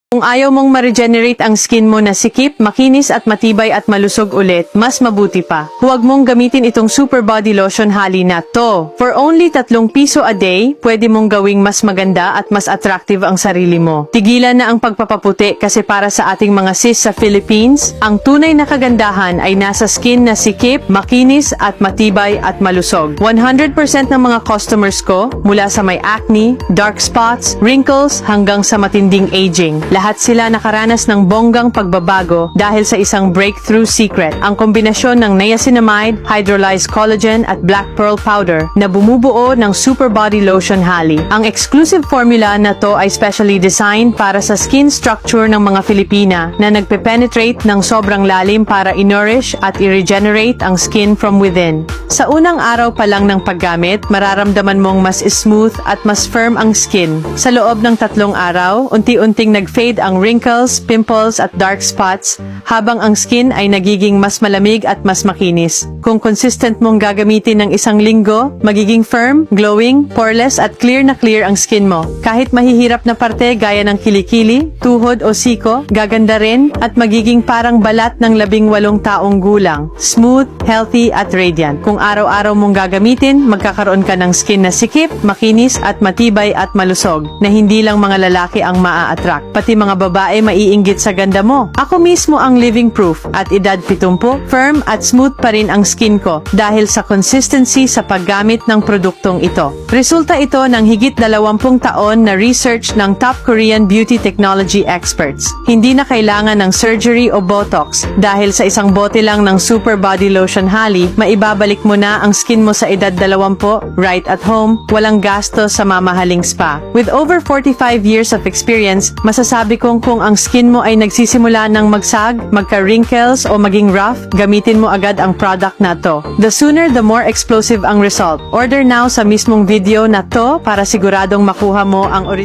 Kung ayaw mong ma-regenerate ang skin mo na sikip, makinis at matibay at malusog ulit, mas mabuti pa. Huwag mong gamitin itong Super Body Lotion Hali na to. For only 3 piso a day, pwede mong gawing mas maganda at mas attractive ang sarili mo. Tigilan na ang pagpapaputi kasi para sa ating mga sis sa Philippines, ang tunay na kagandahan ay nasa skin na sikip, makinis at matibay at malusog. 100% ng mga customers ko, mula sa may acne, dark spots, wrinkles, hanggang sa matinding aging. Lahat sila nakaranas ng bonggang pagbabago dahil sa isang breakthrough secret, ang kombinasyon ng niacinamide, hydrolyzed collagen at black pearl powder na bumubuo ng Super Body Lotion Hali. Ang exclusive formula na to ay specially designed para sa skin structure ng mga Filipina na nagpe-penetrate ng sobrang lalim para i-nourish at i-regenerate ang skin from within. Sa unang araw pa lang ng paggamit, mararamdaman mong mas smooth at mas firm ang skin. Sa loob ng 3 araw, unti-unting nag-fade ang wrinkles, pimples at dark spots habang ang skin ay nagiging mas malamig at mas makinis. Kung consistent mong gagamitin ng 1 linggo, magiging firm, glowing, poreless at clear ang skin mo. Kahit mahihirap na parte gaya ng kilikili, tuhod o siko, gaganda rin at magiging parang balat ng 18 taong gulang. Smooth, healthy at radiant. Kung araw-araw mong gagamitin, magkakaroon ka ng skin na sikip, makinis at matibay at malusog na hindi lang mga lalaki ang maa-attract. Pati mga babae maiinggit sa ganda mo. Ako mismo ang living proof at edad 70, firm at smooth pa rin ang skin ko dahil sa consistency sa paggamit ng produktong ito. Resulta ito ng higit 20 taon na research ng top Korean beauty technology experts. Hindi na kailangan ng surgery o botox dahil sa isang bote lang ng Super Body Lotion Hali, maibabalik mo na ang skin mo sa edad 20, right at home, walang gasto sa mamahaling spa. With over 45 years of experience, masasabi kong kung ang skin mo ay nagsisimula ng magsag, magka-wrinkles o maging rough, gamitin mo agad ang product na to. The sooner the more explosive ang result. Order now sa mismong video na to para siguradong makuha mo ang original.